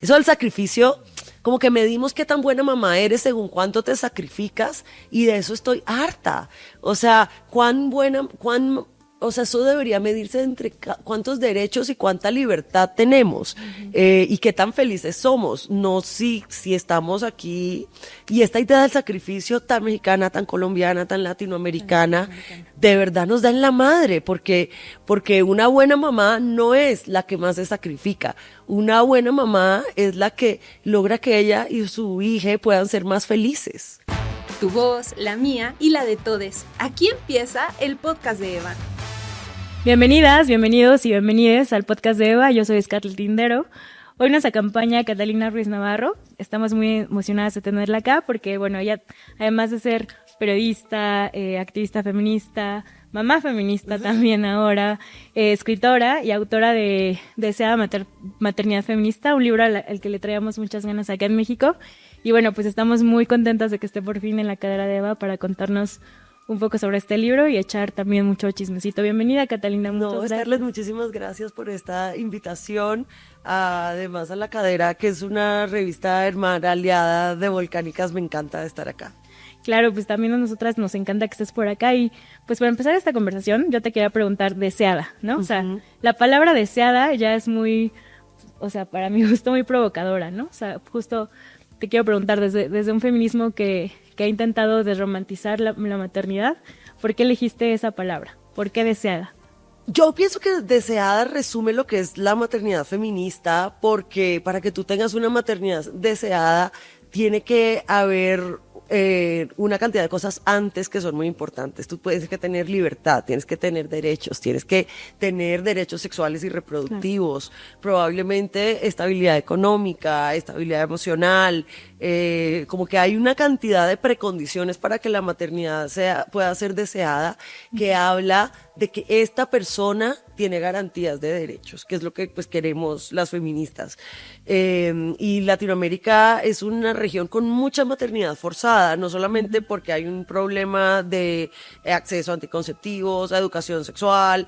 Eso del sacrificio, como que medimos qué tan buena mamá eres según cuánto te sacrificas, y de eso estoy harta. O sea, eso debería medirse entre cuántos derechos y cuánta libertad tenemos, y qué tan felices somos. No si estamos aquí, y esta idea del sacrificio tan mexicana, tan colombiana, tan latinoamericana, de verdad nos da en la madre, porque una buena mamá no es la que más se sacrifica. Una buena mamá es la que logra que ella y su hija puedan ser más felices. Tu voz, la mía y la de todes. Aquí empieza el podcast de Eva. Bienvenidas, bienvenidos y bienvenides al podcast de Eva. Yo soy Scarlett Tindero. Hoy nos acompaña Catalina Ruiz Navarro. Estamos muy emocionadas de tenerla acá porque, bueno, ella, además de ser periodista, activista feminista, mamá feminista también ahora, escritora y autora de Deseada Maternidad Feminista, un libro al que le traíamos muchas ganas acá en México. Y bueno, pues estamos muy contentas de que esté por fin en la cadera de Eva para contarnos un poco sobre este libro y echar también mucho chismecito. Bienvenida, Catalina. No, Scarlett, muchísimas gracias por esta invitación. Además, a La Cadera, que es una revista hermana aliada de Volcánicas, me encanta estar acá. Claro, pues también a nosotras nos encanta que estés por acá. Y pues para empezar esta conversación, yo te quería preguntar deseada, ¿no? O sea, la palabra deseada ya es muy, o sea, para mi gusto muy provocadora, ¿no? O sea, justo te quiero preguntar desde un feminismo que ha intentado desromantizar la maternidad, ¿por qué elegiste esa palabra? ¿Por qué deseada? Yo pienso que deseada resume lo que es la maternidad feminista, porque para que tú tengas una maternidad deseada, tiene que haber una cantidad de cosas antes que son muy importantes. Tú tienes que tener libertad, tienes que tener derechos sexuales y reproductivos, probablemente estabilidad económica, estabilidad emocional, como que hay una cantidad de precondiciones para que la maternidad pueda ser deseada, que habla de que esta persona tiene garantías de derechos, que es lo que pues queremos las feministas. Y Latinoamérica es una región con mucha maternidad forzada, no solamente porque hay un problema de acceso a anticonceptivos, a educación sexual,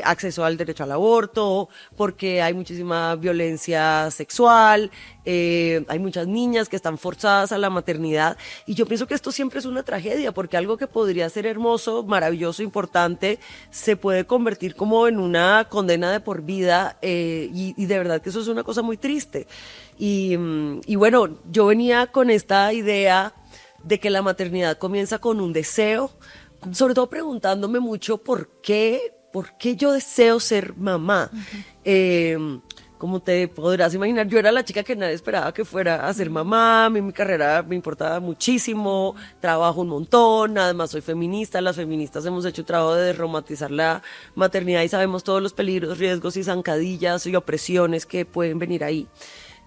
acceso al derecho al aborto, porque hay muchísima violencia sexual, hay muchas niñas que están forzadas a la maternidad, y yo pienso que esto siempre es una tragedia, porque algo que podría ser hermoso, maravilloso, importante, se puede convertir como en una condena de por vida, y de verdad que eso es una cosa muy triste. Y bueno, yo venía con esta idea de que la maternidad comienza con un deseo, sobre todo preguntándome mucho por qué yo deseo ser mamá. Como te podrás imaginar, yo era la chica que nadie esperaba que fuera a ser mamá. A mí mi carrera me importaba muchísimo, trabajo un montón, además soy feminista. Las feministas hemos hecho un trabajo de desromantizar la maternidad y sabemos todos los peligros, riesgos y zancadillas y opresiones que pueden venir ahí.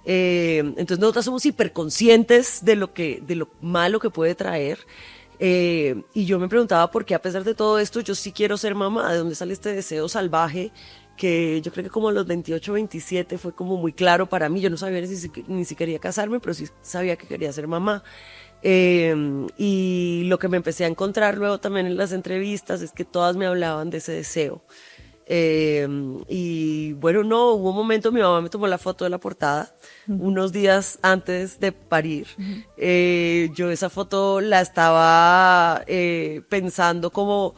Entonces nosotras somos hiperconscientes de lo malo que puede traer. Y yo me preguntaba por qué, a pesar de todo esto, yo sí quiero ser mamá. ¿De dónde sale este deseo salvaje? Que yo creo que como a los 28, 27 fue como muy claro para mí. Yo no sabía ni si quería casarme, pero sí sabía que quería ser mamá. Y lo que me empecé a encontrar luego también en las entrevistas es que todas me hablaban de ese deseo. Y bueno, no, hubo un momento, mi mamá me tomó la foto de la portada unos días antes de parir. Yo esa foto la estaba pensando como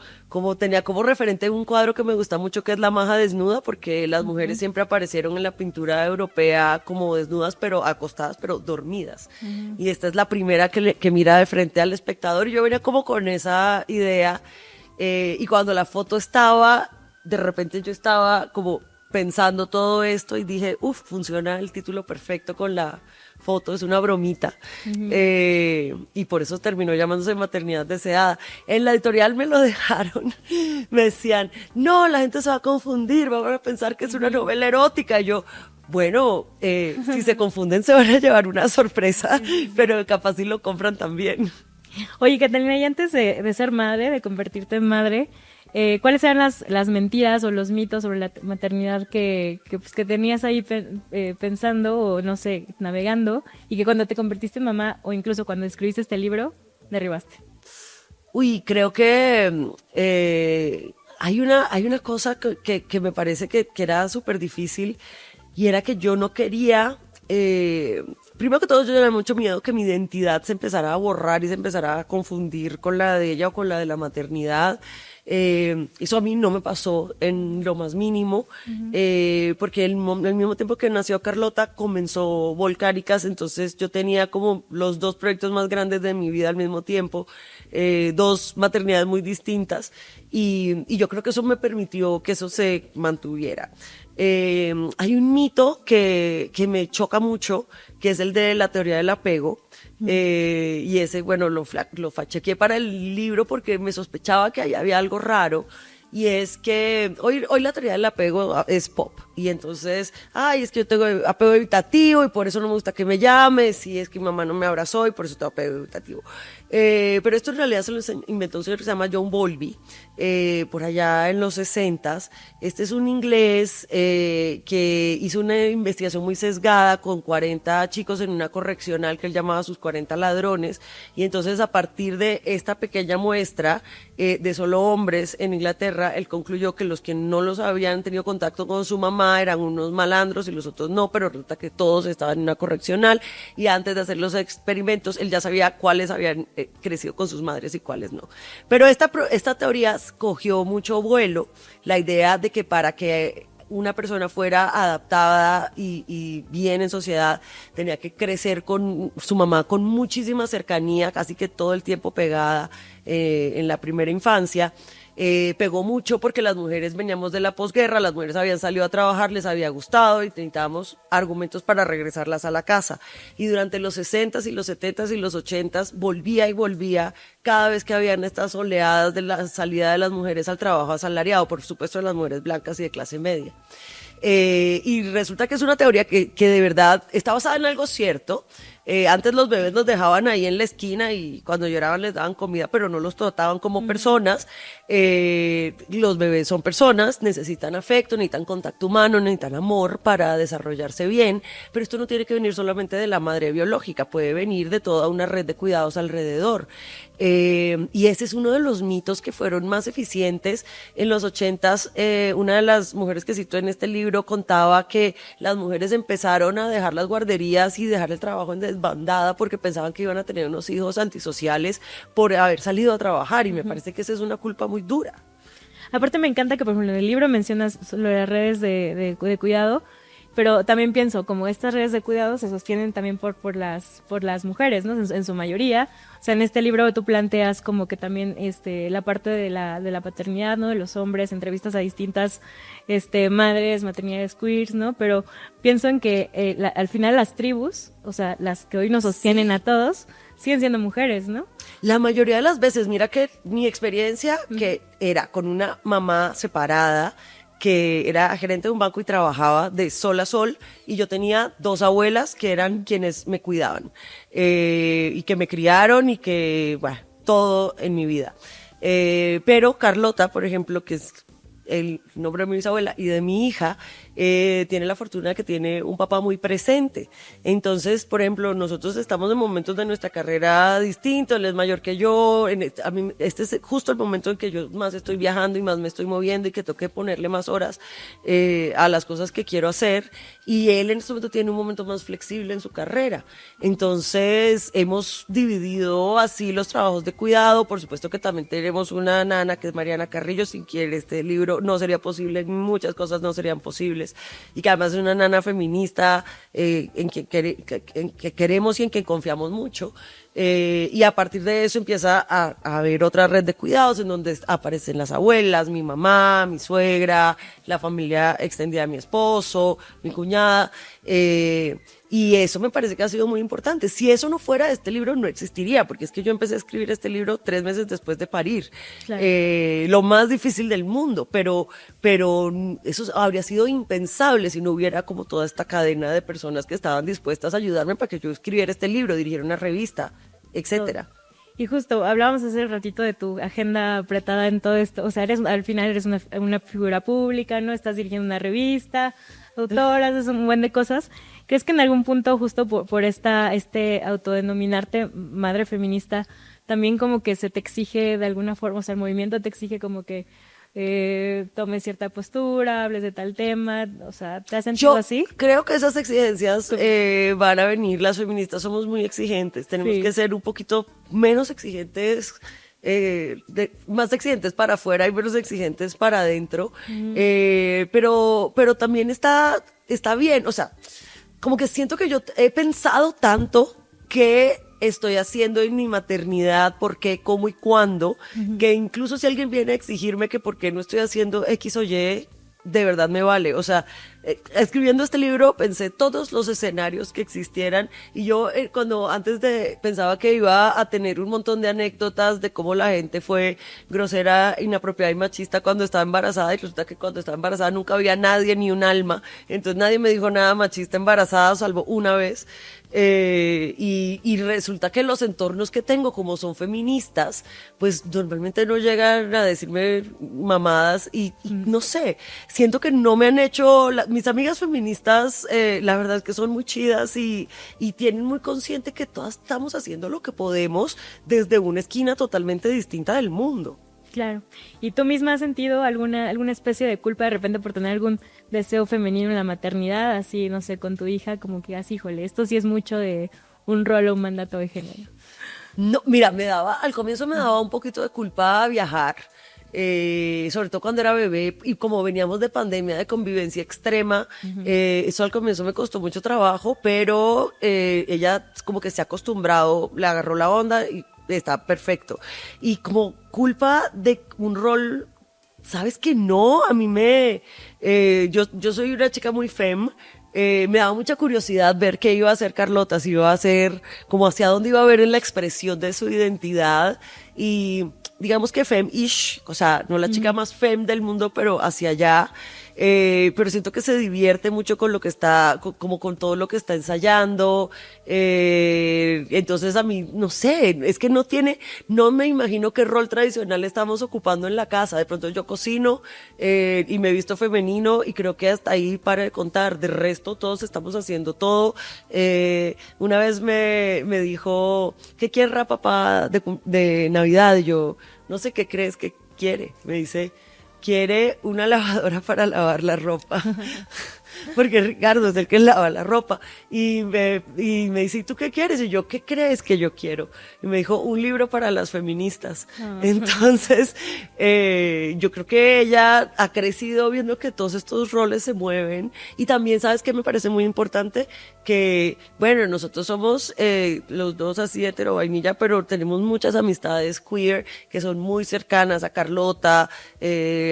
tenía como referente un cuadro que me gusta mucho, que es La Maja Desnuda, porque las mujeres siempre aparecieron en la pintura europea como desnudas, pero acostadas, pero dormidas. Y esta es la primera que mira de frente al espectador, y yo venía como con esa idea, y cuando la foto estaba, de repente yo estaba como pensando todo esto y dije, funciona el título perfecto con la foto, es una bromita. Y por eso terminó llamándose Maternidad Deseada. En la editorial me lo dejaron, me decían, no, la gente se va a confundir, van a pensar que es una novela erótica. Y yo, bueno, si se confunden se van a llevar una sorpresa, pero capaz si lo compran también. Oye, Catalina, y antes de ser madre, de convertirte en madre, ¿cuáles eran las mentiras o los mitos sobre la maternidad que tenías ahí pensando o no sé, navegando, y que cuando te convertiste en mamá o incluso cuando escribiste este libro, derribaste? Creo que hay una cosa que me parece que era súper difícil, y era que yo no quería primero que todo yo tenía mucho miedo que mi identidad se empezara a borrar y se empezara a confundir con la de ella o con la de la maternidad. Eso a mí no me pasó en lo más mínimo, porque al mismo tiempo que nació Carlota comenzó Volcáricas, entonces yo tenía como los dos proyectos más grandes de mi vida al mismo tiempo, dos maternidades muy distintas, y yo creo que eso me permitió que eso se mantuviera. Hay un mito que me choca mucho, que es el de la teoría del apego. Y ese, bueno, lo fachequé para el libro porque me sospechaba que ahí había algo raro. Y es que hoy la teoría del apego es pop. Y entonces, es que yo tengo apego evitativo y por eso no me gusta que me llames. Y es que mi mamá no me abrazó y por eso tengo apego evitativo. Pero esto en realidad se lo inventó un señor que se llama John Bowlby, por allá en los 60s. Este es un inglés que hizo una investigación muy sesgada con 40 chicos en una correccional que él llamaba sus 40 ladrones. Y entonces a partir de esta pequeña muestra de solo hombres en Inglaterra, él concluyó que los que no los habían tenido contacto con su mamá eran unos malandros y los otros no, pero resulta que todos estaban en una correccional y antes de hacer los experimentos él ya sabía cuáles habían crecido con sus madres y cuáles no. Pero esta teoría cogió mucho vuelo, la idea de que para que una persona fuera adaptada y bien en sociedad, tenía que crecer con su mamá con muchísima cercanía, casi que todo el tiempo pegada en la primera infancia. Pegó mucho porque las mujeres veníamos de la posguerra, las mujeres habían salido a trabajar, les había gustado y necesitábamos argumentos para regresarlas a la casa. Y durante los 60s y los 70s y los 80s volvía y volvía cada vez que habían estas oleadas de la salida de las mujeres al trabajo asalariado, por supuesto de las mujeres blancas y de clase media. Y resulta que es una teoría que de verdad está basada en algo cierto. Antes los bebés los dejaban ahí en la esquina y cuando lloraban les daban comida, pero no los trataban como personas. Los bebés son personas, necesitan afecto, necesitan contacto humano, necesitan amor para desarrollarse bien, pero esto no tiene que venir solamente de la madre biológica, puede venir de toda una red de cuidados alrededor. Y ese es uno de los mitos que fueron más eficientes. En los 80s, una de las mujeres que cito en este libro contaba que las mujeres empezaron a dejar las guarderías y dejar el trabajo en desbandada porque pensaban que iban a tener unos hijos antisociales por haber salido a trabajar, y me parece que esa es una culpa muy dura. Aparte me encanta que, por ejemplo, en el libro mencionas lo de las redes de cuidado, pero también pienso, como estas redes de cuidado se sostienen también por las mujeres, ¿no? En su mayoría. O sea, en este libro tú planteas como que también la parte de la paternidad, ¿no? De los hombres, entrevistas a distintas madres, maternidades queers, ¿no? Pero pienso en que al final las tribus, o sea, las que hoy nos sostienen a todos, siguen siendo mujeres, ¿no? La mayoría de las veces, mira que mi experiencia, que era con una mamá separada, que era gerente de un banco y trabajaba de sol a sol, y yo tenía dos abuelas que eran quienes me cuidaban, y que me criaron y que, bueno, todo en mi vida. Pero Carlota, por ejemplo, que es el nombre de mi bisabuela y de mi hija, tiene la fortuna de que tiene un papá muy presente. Entonces, por ejemplo, nosotros estamos en momentos de nuestra carrera distintos, él es mayor que yo, a mí este es justo el momento en que yo más estoy viajando y más me estoy moviendo y que tengo que ponerle más horas a las cosas que quiero hacer, y él en este momento tiene un momento más flexible en su carrera. Entonces, hemos dividido así los trabajos de cuidado. Por supuesto que también tenemos una nana que es Mariana Carrillo, sin quien este libro no sería posible, muchas cosas no serían posibles, y que además es una nana feminista en que queremos y en que confiamos mucho. Y a partir de eso empieza a haber otra red de cuidados en donde aparecen las abuelas, mi mamá, mi suegra, la familia extendida de mi esposo, mi cuñada, y eso me parece que ha sido muy importante. Si eso no fuera, este libro no existiría, porque es que yo empecé a escribir este libro 3 meses después de parir. Claro. Lo más difícil del mundo, pero eso habría sido impensable si no hubiera como toda esta cadena de personas que estaban dispuestas a ayudarme para que yo escribiera este libro, dirigiera una revista, etcétera. Y justo, hablábamos hace ratito de tu agenda apretada en todo esto. O sea, al final eres una figura pública, ¿no? Estás dirigiendo una revista, autoras, es un buen de cosas. ¿Crees que en algún punto, justo por autodenominarte madre feminista, también como que se te exige de alguna forma, o sea, el movimiento te exige como que tomes cierta postura, hables de tal tema, o sea, ¿te has sentido así? Creo que esas exigencias van a venir. Las feministas somos muy exigentes, tenemos que ser un poquito menos exigentes, más exigentes para afuera y menos exigentes para adentro, pero también está bien, o sea, como que siento que yo he pensado tanto que estoy haciendo en mi maternidad, por qué, cómo y cuándo, que incluso si alguien viene a exigirme que por qué no estoy haciendo X o Y, de verdad me vale. O sea, escribiendo este libro pensé todos los escenarios que existieran y yo pensaba que iba a tener un montón de anécdotas de cómo la gente fue grosera, inapropiada y machista cuando estaba embarazada, y resulta que cuando estaba embarazada nunca había nadie, ni un alma, entonces nadie me dijo nada machista embarazada, salvo una vez. Y resulta que los entornos que tengo, como son feministas, pues normalmente no llegan a decirme mamadas y no sé, siento que no me han hecho, mis amigas feministas, la verdad es que son muy chidas y tienen muy consciente que todas estamos haciendo lo que podemos desde una esquina totalmente distinta del mundo. Claro. ¿Y tú misma has sentido alguna especie de culpa de repente por tener algún deseo femenino en la maternidad? Así, no sé, con tu hija, como que digas, híjole, esto sí es mucho de un rol o un mandato de género. No, mira, al comienzo me daba un poquito de culpa viajar, sobre todo cuando era bebé y como veníamos de pandemia, de convivencia extrema, eso al comienzo me costó mucho trabajo, pero ella como que se ha acostumbrado, le agarró la onda y está perfecto. Y como culpa de un rol, ¿sabes que no? A mí yo soy una chica muy femme, me daba mucha curiosidad ver qué iba a hacer Carlota, si iba a hacer, como hacia dónde iba a ver en la expresión de su identidad, y digamos que femme-ish, o sea, no la chica más femme del mundo, pero hacia allá. Pero siento que se divierte mucho con lo que está, como con todo lo que está ensayando. Entonces a mí, no sé, es que no me imagino qué rol tradicional estamos ocupando en la casa. De pronto yo cocino, y me he visto femenino y creo que hasta ahí para de contar. De resto, todos estamos haciendo todo. Una vez me dijo, ¿qué quiere papá de Navidad? Y yo, no sé qué crees que quiere. Me dice, quiere una lavadora para lavar la ropa, porque Ricardo es el que lava la ropa, y me dice, ¿y tú qué quieres? Y yo, ¿qué crees que yo quiero? Y me dijo, un libro para las feministas. Entonces, yo creo que ella ha crecido viendo que todos estos roles se mueven, y también, ¿sabes qué me parece muy importante? Que, bueno, nosotros somos los dos así hetero vainilla, pero tenemos muchas amistades queer que son muy cercanas a Carlota,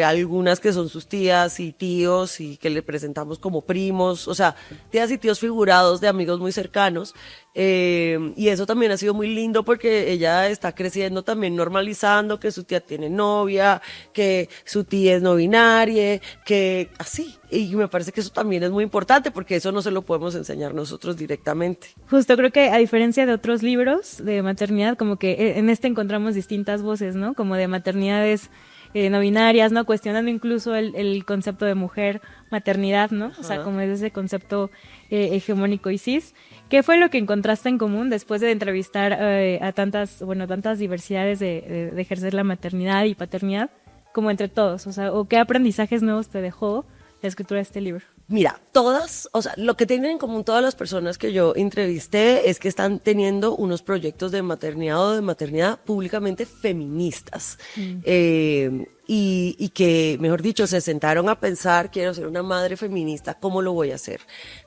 algunas que son sus tías y tíos y que le presentamos como primos, o sea, tías y tíos figurados de amigos muy cercanos. Y eso también ha sido muy lindo porque ella está creciendo también normalizando que su tía tiene novia, que su tía es no binaria, que así. Y me parece que eso también es muy importante porque eso no se lo podemos enseñar nosotros directamente. Justo, creo que a diferencia de otros libros de maternidad, como que en este encontramos distintas voces, ¿no? Como de maternidades no binarias, ¿no? Cuestionando incluso el concepto de mujer, maternidad, ¿no? O sea, como es ese concepto hegemónico y cis. ¿Qué fue lo que encontraste en común después de entrevistar a tantas diversidades de ejercer la maternidad y paternidad, como entre todos? O sea, ¿o qué aprendizajes nuevos te dejó la escritura de este libro? Mira, lo que tienen en común todas las personas que yo entrevisté es que están teniendo unos proyectos de maternidad o de maternidad públicamente feministas. Y que, mejor dicho, se sentaron a pensar, quiero ser una madre feminista, ¿cómo lo voy a hacer?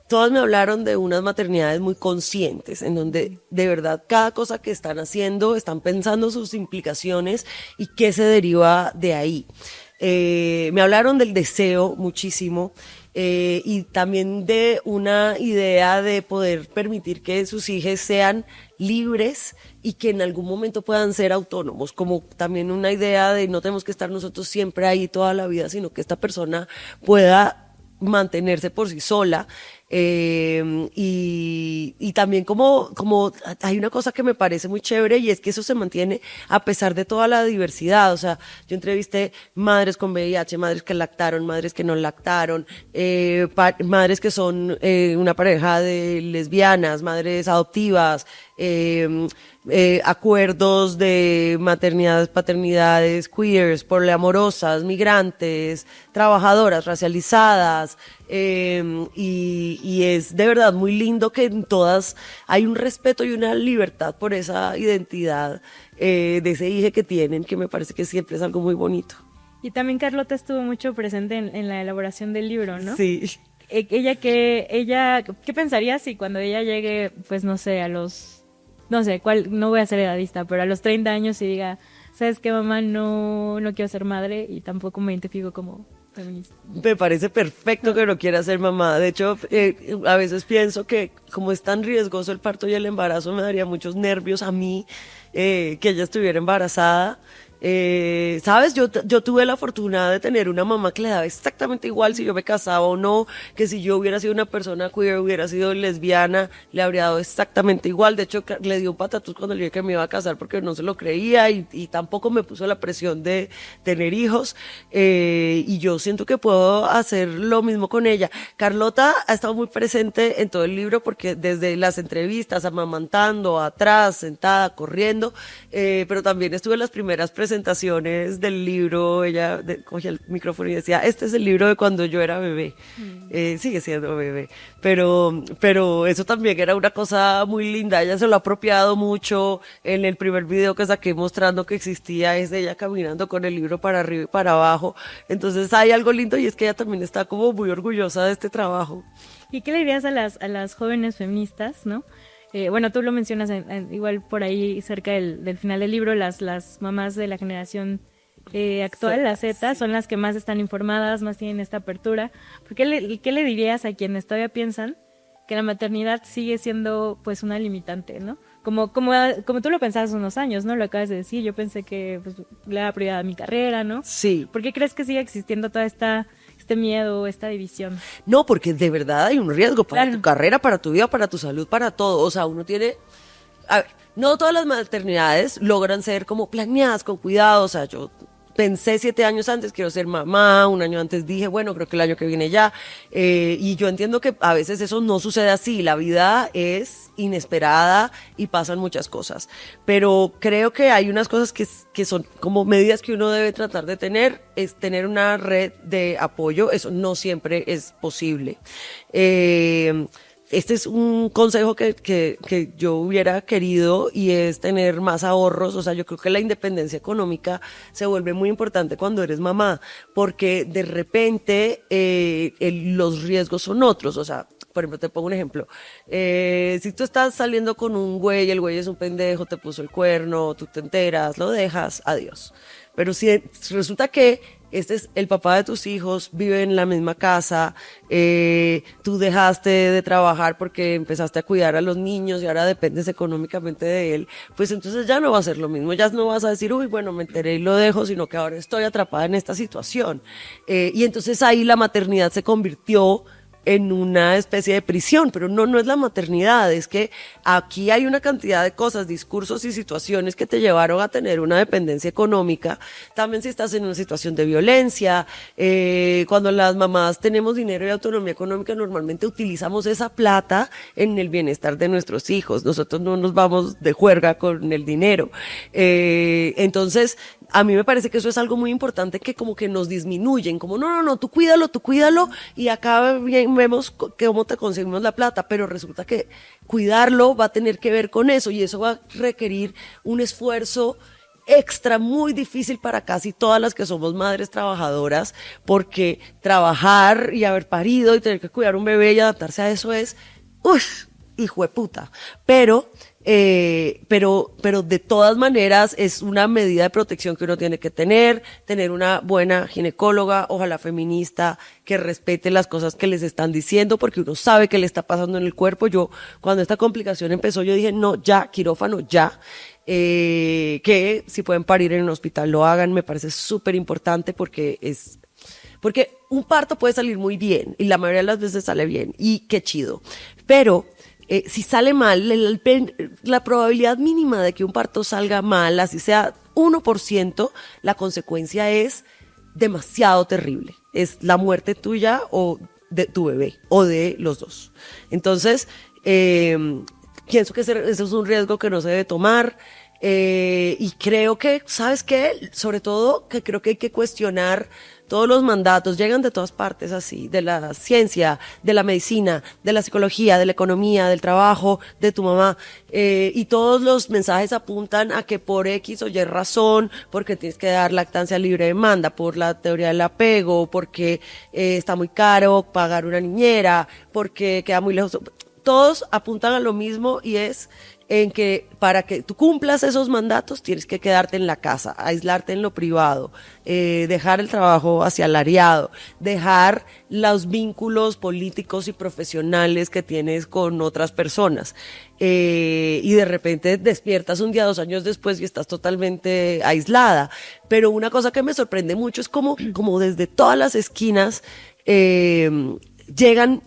Todas me hablaron de unas maternidades muy conscientes, en donde de verdad cada cosa que están haciendo, están pensando sus implicaciones y qué se deriva de ahí. Me hablaron del deseo muchísimo. Y también de una idea de poder permitir que sus hijos sean libres y que en algún momento puedan ser autónomos, como también una idea de no tenemos que estar nosotros siempre ahí toda la vida, sino que esta persona pueda mantenerse por sí sola. Y también como hay una cosa que me parece muy chévere y es que eso se mantiene a pesar de toda la diversidad. O sea, yo entrevisté madres con VIH, madres que lactaron, madres que no lactaron, madres que son una pareja de lesbianas, madres adoptivas, acuerdos de maternidades, paternidades, queers, poliamorosas, migrantes, trabajadoras, racializadas, y es de verdad muy lindo que en todas hay un respeto y una libertad por esa identidad de ese hijo que tienen, que me parece que siempre es algo muy bonito. Y también Carlota estuvo mucho presente en la elaboración del libro, ¿no? Sí. ¿Qué pensaría si cuando ella llegue, pues no sé, no voy a ser edadista, pero a los 30 años y diga, ¿sabes qué, mamá? No quiero ser madre y tampoco me identifico como feminista. Me parece perfecto que no quiera ser mamá. De hecho, a veces pienso que como es tan riesgoso el parto y el embarazo, me daría muchos nervios a mí que ella estuviera embarazada. Sabes, yo tuve la fortuna de tener una mamá que le daba exactamente igual si yo me casaba o no, que si yo hubiera sido una persona queer, hubiera sido lesbiana, le habría dado exactamente igual. De hecho, le dio un patatús cuando le dije que me iba a casar porque no se lo creía y tampoco me puso la presión de tener hijos. Y yo siento que puedo hacer lo mismo con ella. Carlota ha estado muy presente en todo el libro porque desde las entrevistas, amamantando, atrás, sentada, corriendo, pero también estuve en las primeras presentaciones del libro. Ella cogía el micrófono y decía, este es el libro de cuando yo era bebé. Sigue siendo bebé, pero eso también era una cosa muy linda. Ella se lo ha apropiado mucho. En el primer video que saqué mostrando que existía es de ella caminando con el libro para arriba y para abajo. Entonces hay algo lindo y es que ella también está como muy orgullosa de este trabajo. ¿Y qué le dirías a las jóvenes feministas, no? Bueno, tú lo mencionas igual por ahí cerca del final del libro, las mamás de la generación actual, la Z, son las que más están informadas, más tienen esta apertura. ¿Qué le dirías a quienes todavía piensan que la maternidad sigue siendo pues una limitante, ¿no? Como tú lo pensabas hace unos años, ¿no? Lo acabas de decir, yo pensé que pues, le daba prioridad a mi carrera, ¿no? Sí. ¿Por qué crees que sigue existiendo toda este miedo, esta división? No, porque de verdad hay un riesgo para Claro. tu carrera, para tu vida, para tu salud, para todo. O sea, uno tiene... A ver, no todas las maternidades logran ser como planeadas, con cuidado. O sea, yo pensé 7 años antes, quiero ser mamá, 1 año antes dije, bueno, creo que el año que viene ya. Y yo entiendo que a veces eso no sucede así. La vida es inesperada y pasan muchas cosas. Pero creo que hay unas cosas que son como medidas que uno debe tratar de tener, es tener una red de apoyo. Eso no siempre es posible. Este es un consejo que yo hubiera querido y es tener más ahorros. O sea, yo creo que la independencia económica se vuelve muy importante cuando eres mamá, porque de repente los riesgos son otros. O sea, por ejemplo, te pongo un ejemplo. Si tú estás saliendo con un güey, el güey es un pendejo, te puso el cuerno, tú te enteras, lo dejas, adiós. Pero si resulta que este es el papá de tus hijos, vive en la misma casa, tú dejaste de trabajar porque empezaste a cuidar a los niños y ahora dependes económicamente de él, pues entonces ya no va a ser lo mismo, ya no vas a decir, uy, bueno, me enteré y lo dejo, sino que ahora estoy atrapada en esta situación. Y entonces ahí la maternidad se convirtió en una especie de prisión, pero no es la maternidad, es que aquí hay una cantidad de cosas, discursos y situaciones que te llevaron a tener una dependencia económica. También si estás en una situación de violencia, cuando las mamás tenemos dinero y autonomía económica, normalmente utilizamos esa plata en el bienestar de nuestros hijos. Nosotros no nos vamos de juerga con el dinero. Entonces, a mí me parece que eso es algo muy importante que como que nos disminuyen, como no, tú cuídalo y acá bien vemos cómo te conseguimos la plata, pero resulta que cuidarlo va a tener que ver con eso y eso va a requerir un esfuerzo extra muy difícil para casi todas las que somos madres trabajadoras, porque trabajar y haber parido y tener que cuidar un bebé y adaptarse a eso es, hijo de puta, pero de todas maneras es una medida de protección que uno tiene que tener una buena ginecóloga, ojalá feminista, que respete las cosas que les están diciendo, porque uno sabe qué le está pasando en el cuerpo. Yo, cuando esta complicación empezó, yo dije, no, ya, quirófano, ya. Que si pueden parir en un hospital lo hagan, me parece súper importante porque Porque un parto puede salir muy bien y la mayoría de las veces sale bien y qué chido. Pero si sale mal, la probabilidad mínima de que un parto salga mal, así sea 1%, la consecuencia es demasiado terrible. Es la muerte tuya o de tu bebé o de los dos. Entonces, pienso que eso es un riesgo que no se debe tomar. Y creo que, ¿sabes qué? Sobre todo que creo que hay que cuestionar todos los mandatos, llegan de todas partes así, de la ciencia, de la medicina, de la psicología, de la economía, del trabajo, de tu mamá, y todos los mensajes apuntan a que por X o Y razón, porque tienes que dar lactancia libre de demanda, por la teoría del apego, porque está muy caro pagar una niñera, porque queda muy lejos, todos apuntan a lo mismo y es en que para que tú cumplas esos mandatos tienes que quedarte en la casa, aislarte en lo privado, dejar el trabajo asalariado, dejar los vínculos políticos y profesionales que tienes con otras personas. Y de repente despiertas un día, 2 años después y estás totalmente aislada. Pero una cosa que me sorprende mucho es como desde todas las esquinas llegan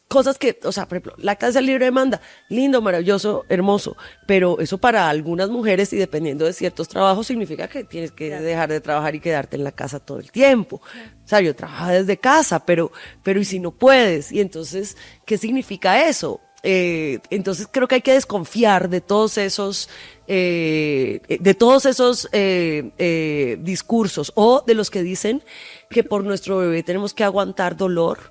cosas que, o sea, por ejemplo, lactancia libre de demanda, lindo, maravilloso, hermoso, pero eso para algunas mujeres y dependiendo de ciertos trabajos significa que tienes que dejar de trabajar y quedarte en la casa todo el tiempo. O sea, yo trabajo desde casa, pero ¿y si no puedes? Y entonces, ¿qué significa eso? Entonces creo que hay que desconfiar de todos esos discursos o de los que dicen que por nuestro bebé tenemos que aguantar dolor.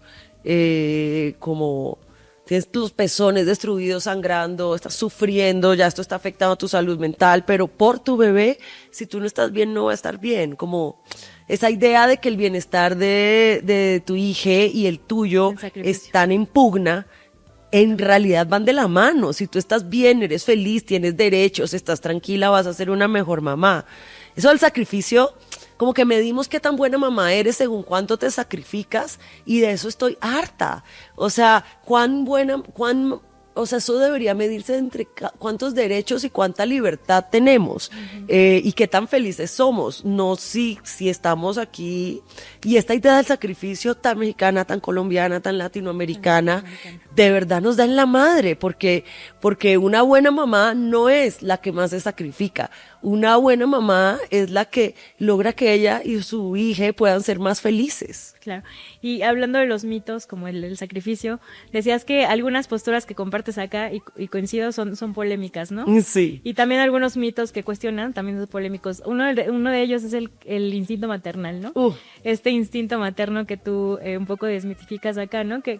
Como tienes tus pezones destruidos, sangrando, estás sufriendo, ya esto está afectando a tu salud mental, pero por tu bebé, si tú no estás bien, no va a estar bien. Como esa idea de que el bienestar de tu hija y el tuyo están en pugna, en realidad van de la mano. Si tú estás bien, eres feliz, tienes derechos, estás tranquila, vas a ser una mejor mamá. Eso del sacrificio, como que medimos qué tan buena mamá eres según cuánto te sacrificas, y de eso estoy harta. O sea, o sea, eso debería medirse entre cuántos derechos y cuánta libertad tenemos, y qué tan felices somos, no si estamos aquí. Y esta idea del sacrificio tan mexicana, tan colombiana, tan latinoamericana, de verdad nos da en la madre, porque una buena mamá no es la que más se sacrifica. Una buena mamá es la que logra que ella y su hija puedan ser más felices. Claro. Y hablando de los mitos, como el sacrificio, decías que algunas posturas que compartes acá, y coincido, son polémicas, ¿no? Sí. Y también algunos mitos que cuestionan, también son polémicos. Uno de ellos es el instinto maternal, ¿no? Este instinto materno que tú un poco desmitificas acá, ¿no? ¿Qué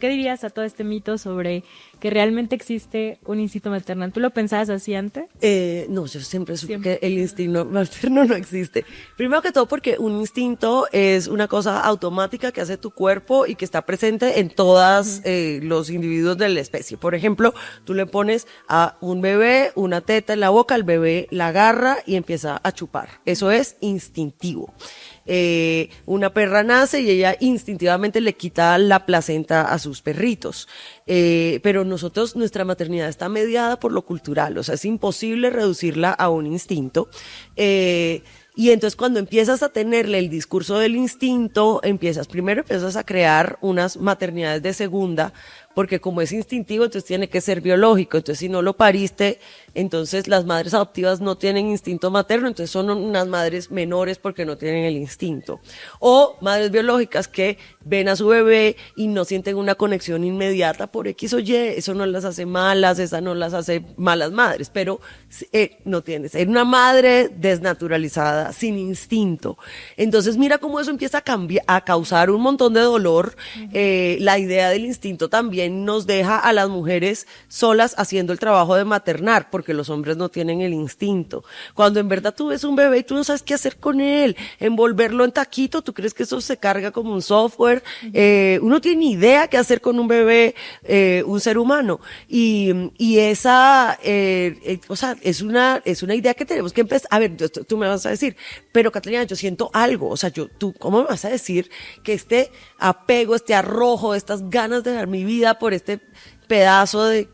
dirías a todo este mito sobre que realmente existe un instinto maternal? ¿Tú lo pensabas así antes? No, yo siempre supe que el instinto materno no existe. Primero que todo porque un instinto es una cosa automática que hace tu cuerpo y que está presente en todos los individuos de la especie. Por ejemplo, tú le pones a un bebé una teta en la boca, el bebé la agarra y empieza a chupar. Eso es instintivo. Una perra nace y ella instintivamente le quita la placenta a sus perritos, pero nuestra maternidad está mediada por lo cultural, o sea, es imposible reducirla a un instinto, y entonces cuando empiezas a tenerle el discurso del instinto, empiezas a crear unas maternidades de segunda, porque como es instintivo, entonces tiene que ser biológico. Entonces, si no lo pariste, entonces las madres adoptivas no tienen instinto materno, entonces son unas madres menores porque no tienen el instinto. O madres biológicas que ven a su bebé y no sienten una conexión inmediata por X o Y, eso no las hace malas, esa no las hace malas madres, pero no tienes. Es una madre desnaturalizada, sin instinto. Entonces, mira cómo eso empieza a causar un montón de dolor. La idea del instinto también nos deja a las mujeres solas haciendo el trabajo de maternar, porque los hombres no tienen el instinto. Cuando en verdad tú ves un bebé y tú no sabes qué hacer con él, envolverlo en taquito, tú crees que eso se carga como un software. Uno tiene ni idea qué hacer con un bebé, un ser humano. Y esa, o sea, es una idea que tenemos que empezar. A ver, tú me vas a decir, pero Catalina, yo siento algo. O sea, tú, ¿cómo me vas a decir que este apego, este arrojo, estas ganas de dar mi vida por este pedazo de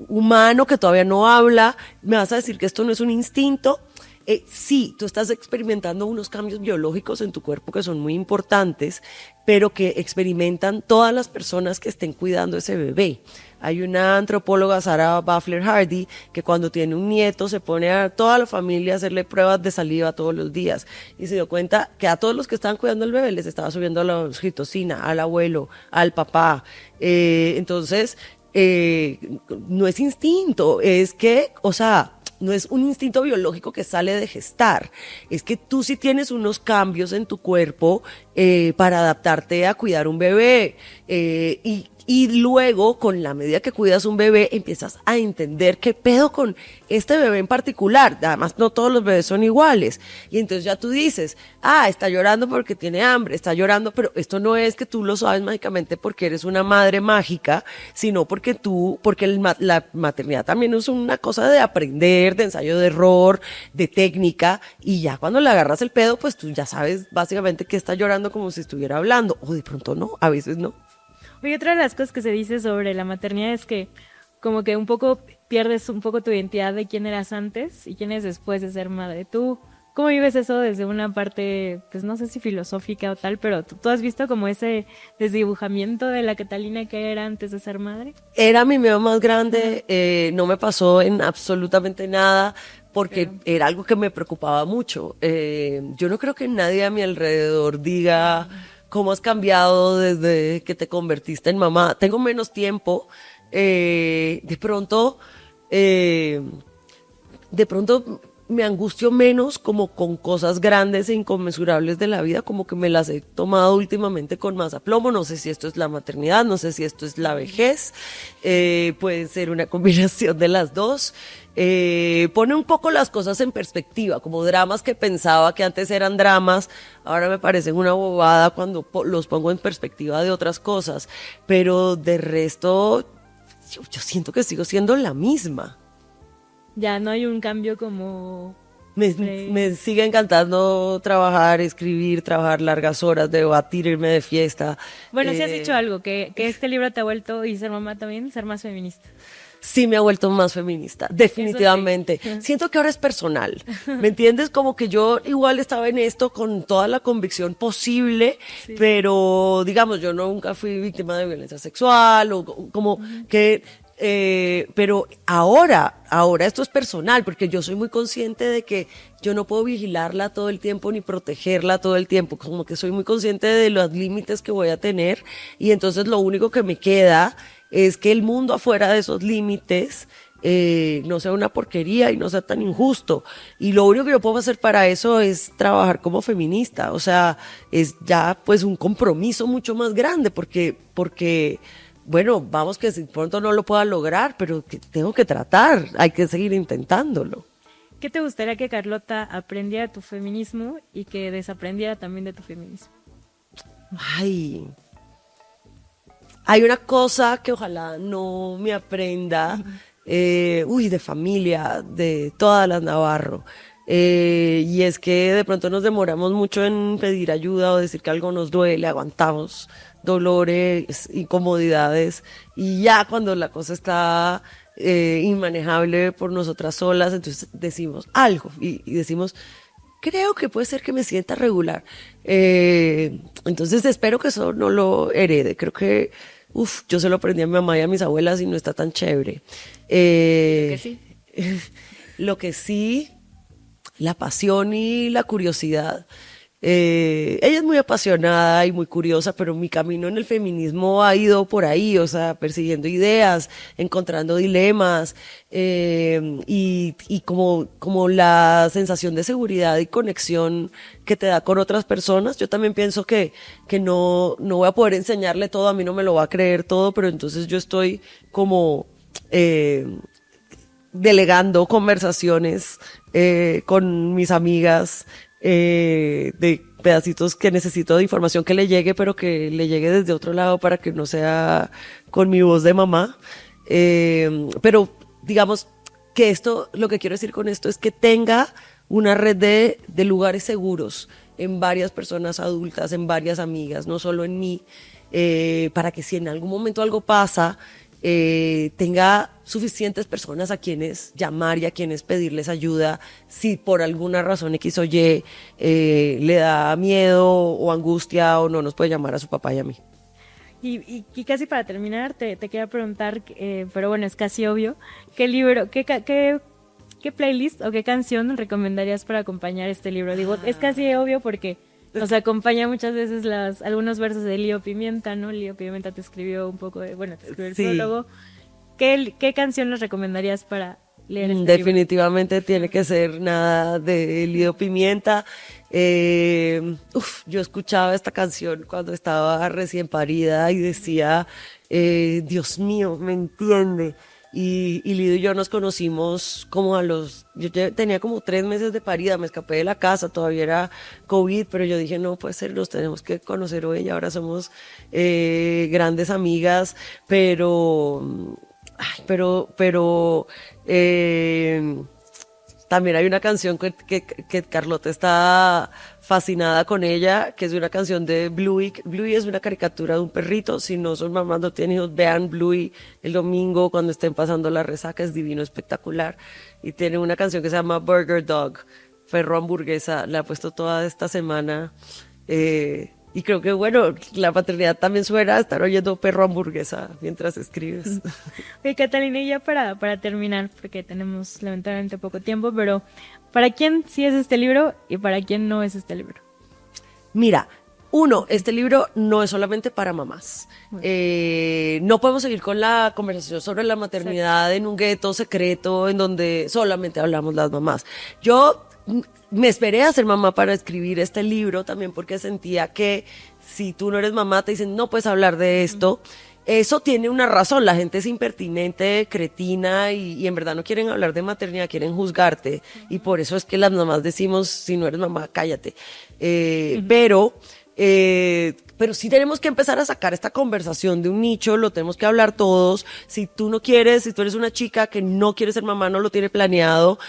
humano que todavía no habla, me vas a decir que esto no es un instinto? Sí, tú estás experimentando unos cambios biológicos en tu cuerpo que son muy importantes, pero que experimentan todas las personas que estén cuidando ese bebé. Hay una antropóloga, Sarah Buffler Hardy, que cuando tiene un nieto se pone a toda la familia a hacerle pruebas de saliva todos los días y se dio cuenta que a todos los que estaban cuidando al bebé les estaba subiendo la oxitocina, al abuelo, al papá. Entonces, no es instinto, es que, o sea, no es un instinto biológico que sale de gestar, es que tú sí tienes unos cambios en tu cuerpo para adaptarte a cuidar un bebé y luego, con la medida que cuidas un bebé, empiezas a entender qué pedo con este bebé en particular. Además, no todos los bebés son iguales. Y entonces ya tú dices, está llorando porque tiene hambre, está llorando, pero esto no es que tú lo sabes mágicamente porque eres una madre mágica, sino porque la maternidad también es una cosa de aprender, de ensayo de error, de técnica, y ya cuando le agarras el pedo, pues tú ya sabes básicamente que está llorando como si estuviera hablando, o de pronto no, a veces no. Oye, otra de las cosas que se dice sobre la maternidad es que como que un poco pierdes un poco tu identidad de quién eras antes y quién eres después de ser madre. ¿Tú cómo vives eso desde una parte, pues no sé si filosófica o tal, pero tú has visto como ese desdibujamiento de la Catalina que era antes de ser madre? Era mi miedo más grande, no me pasó en absolutamente nada, porque era algo que me preocupaba mucho. Yo no creo que nadie a mi alrededor diga cómo has cambiado desde que te convertiste en mamá. Tengo menos tiempo, de pronto me angustio menos como con cosas grandes e inconmensurables de la vida, como que me las he tomado últimamente con más aplomo. No sé si esto es la maternidad, no sé si esto es la vejez, puede ser una combinación de las dos. Pone un poco las cosas en perspectiva, como dramas que pensaba que antes eran dramas, ahora me parecen una bobada cuando los pongo en perspectiva de otras cosas, pero de resto yo siento que sigo siendo la misma. Ya no hay un cambio como... Me sigue encantando trabajar, escribir, trabajar largas horas, debatir, irme de fiesta. Bueno, sí has dicho algo, que este libro te ha vuelto, y ser mamá también, ser más feminista. Sí, me ha vuelto más feminista, definitivamente. Sí. Siento que ahora es personal, ¿me entiendes? Como que yo igual estaba en esto con toda la convicción posible, sí, pero digamos, yo nunca fui víctima de violencia sexual o como que... pero ahora esto es personal, porque yo soy muy consciente de que yo no puedo vigilarla todo el tiempo ni protegerla todo el tiempo, como que soy muy consciente de los límites que voy a tener, y entonces lo único que me queda es que el mundo afuera de esos límites no sea una porquería y no sea tan injusto, y lo único que yo puedo hacer para eso es trabajar como feminista, o sea, es ya pues un compromiso mucho más grande, porque bueno, vamos que si pronto no lo pueda lograr, pero que tengo que tratar, hay que seguir intentándolo. ¿Qué te gustaría que Carlota aprendiera de tu feminismo y que desaprendiera también de tu feminismo? Hay una cosa que ojalá no me aprenda, de familia, de todas las Navarro, y es que de pronto nos demoramos mucho en pedir ayuda o decir que algo nos duele, aguantamos dolores, incomodidades, y ya cuando la cosa está inmanejable por nosotras solas, entonces decimos algo y decimos, creo que puede ser que me sienta regular. Entonces espero que eso no lo herede. Creo que, yo se lo aprendí a mi mamá y a mis abuelas y no está tan chévere. Lo que sí. Lo que sí, la pasión y la curiosidad. Ella es muy apasionada y muy curiosa, pero mi camino en el feminismo ha ido por ahí, o sea, persiguiendo ideas, encontrando dilemas, y como la sensación de seguridad y conexión que te da con otras personas. Yo también pienso que no voy a poder enseñarle todo, a mí no me lo va a creer todo, pero entonces yo estoy como delegando conversaciones con mis amigas, de pedacitos que necesito de información que le llegue, pero que le llegue desde otro lado para que no sea con mi voz de mamá. Pero digamos que esto, lo que quiero decir con esto es que tenga una red de lugares seguros en varias personas adultas, en varias amigas, no solo en mí, para que si en algún momento algo pasa, tenga suficientes personas a quienes llamar y a quienes pedirles ayuda si por alguna razón X o Y le da miedo o angustia o no nos puede llamar a su papá y a mí. Y casi para terminar, te quería preguntar, pero bueno, es casi obvio, ¿qué libro, qué playlist o qué canción recomendarías para acompañar este libro? Digo, es casi obvio porque nos acompaña muchas veces algunos versos de Lío Pimienta, ¿no? Lío Pimienta te escribió un poco te escribió el prólogo. ¿Qué canción nos recomendarías para leer este libro? Definitivamente tiene que ser nada de Lío Pimienta. Yo escuchaba esta canción cuando estaba recién parida y decía, Dios mío, me entiende. Y Lido y yo nos conocimos como yo tenía como 3 meses de parida, me escapé de la casa, todavía era COVID, pero yo dije, no puede ser, nos tenemos que conocer hoy, ahora somos grandes amigas, pero también hay una canción que Carlota está fascinada con ella, que es una canción de Bluey. Bluey es una caricatura de un perrito. Si no son mamás, no tienen hijos, vean Bluey el domingo cuando estén pasando la resaca, es divino, espectacular. Y tiene una canción que se llama Burger Dog, perro hamburguesa, la he puesto toda esta semana. Y creo que, bueno, la paternidad también suena estar oyendo perro hamburguesa mientras escribes. Oye, Catalina, y ya para terminar, porque tenemos lamentablemente poco tiempo, pero ¿para quién sí es este libro y para quién no es este libro? Mira, este libro no es solamente para mamás. No podemos seguir con la conversación sobre la maternidad en un gueto secreto en donde solamente hablamos las mamás. Yo me esperé a ser mamá para escribir este libro también porque sentía que si tú no eres mamá te dicen no puedes hablar de esto. Eso tiene una razón, la gente es impertinente, cretina y en verdad no quieren hablar de maternidad, quieren juzgarte y por eso es que las mamás decimos si no eres mamá cállate. Pero sí tenemos que empezar a sacar esta conversación de un nicho, lo tenemos que hablar todos. Si tú no quieres, si tú eres una chica que no quiere ser mamá, no lo tiene planeado,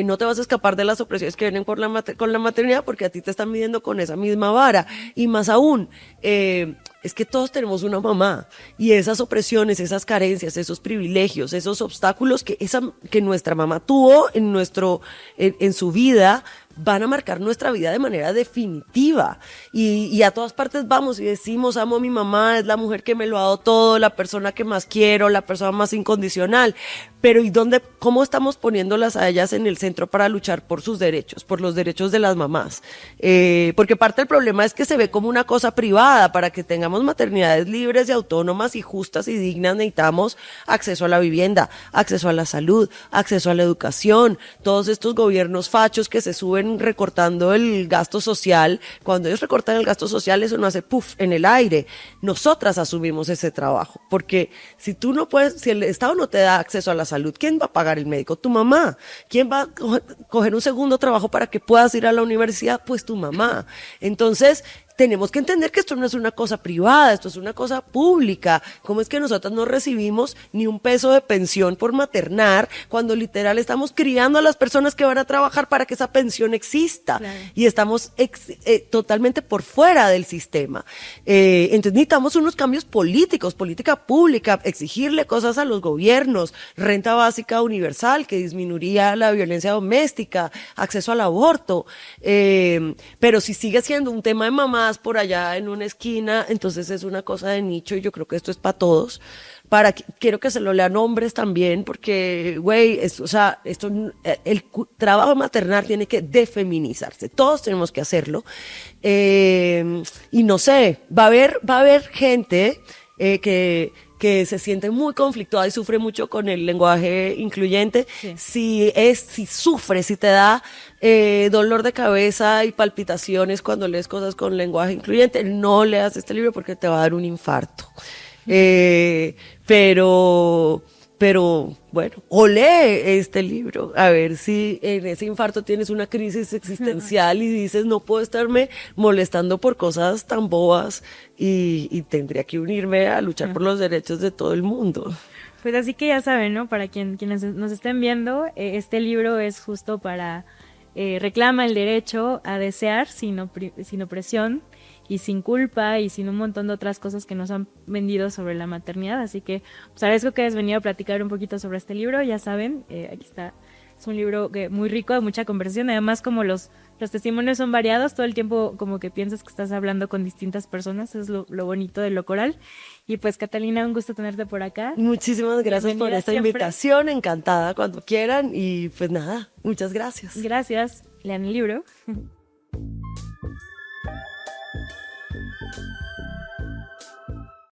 no te vas a escapar de las opresiones que vienen con la maternidad porque a ti te están midiendo con esa misma vara. Y más aún, es que todos tenemos una mamá y esas opresiones, esas carencias, esos privilegios, esos obstáculos que nuestra mamá tuvo en su vida, van a marcar nuestra vida de manera definitiva y a todas partes vamos y decimos amo a mi mamá, es la mujer que me lo ha dado todo, la persona que más quiero, la persona más incondicional, pero ¿y cómo estamos poniéndolas a ellas en el centro para luchar por sus derechos, por los derechos de las mamás? Porque parte del problema es que se ve como una cosa privada. Para que tengamos maternidades libres y autónomas y justas y dignas necesitamos acceso a la vivienda, acceso a la salud, acceso a la educación. Todos estos gobiernos fachos que se suben recortando el gasto social, cuando ellos recortan el gasto social eso no hace puff en el aire. Nosotras asumimos ese trabajo, porque si el Estado no te da acceso a la salud, ¿quién va a pagar el médico? Tu mamá. ¿Quién va a coger un segundo trabajo para que puedas ir a la universidad? Pues tu mamá. Entonces, tenemos que entender que esto no es una cosa privada, esto es una cosa pública. ¿Cómo es que nosotras no recibimos ni un peso de pensión por maternar cuando literal estamos criando a las personas que van a trabajar para que esa pensión exista? Claro. Y estamos totalmente por fuera del sistema. Entonces necesitamos unos cambios políticos, política pública, exigirle cosas a los gobiernos, renta básica universal que disminuiría la violencia doméstica, acceso al aborto. Pero si sigue siendo un tema de mamá por allá en una esquina, entonces es una cosa de nicho y yo creo que esto es para todos. Quiero que se lo lean hombres también, porque, el trabajo maternal tiene que defeminizarse. Todos tenemos que hacerlo. Y no sé, va a haber gente que se siente muy conflictuada y sufre mucho con el lenguaje incluyente. Sí. Si te da dolor de cabeza y palpitaciones cuando lees cosas con lenguaje incluyente, no leas este libro porque te va a dar un infarto. Pero bueno, o lee este libro, a ver si en ese infarto tienes una crisis existencial y dices, no puedo estarme molestando por cosas tan bobas y tendría que unirme a luchar por los derechos de todo el mundo. Pues así que ya saben, ¿no? Para quienes nos estén viendo, este libro es justo para reclama el derecho a desear sin opresión. y sin culpa y sin un montón de otras cosas que nos han vendido sobre la maternidad. Así que pues agradezco que hayas venido a platicar un poquito sobre este libro. Ya saben, aquí está. Es un libro muy rico, de mucha conversación. Además, como los testimonios son variados, todo el tiempo como que piensas que estás hablando con distintas personas. Es lo bonito de lo coral. Y pues, Catalina, un gusto tenerte por acá. Muchísimas gracias por esta invitación. Encantada cuando quieran. Y pues nada, muchas gracias. Gracias. Lean el libro.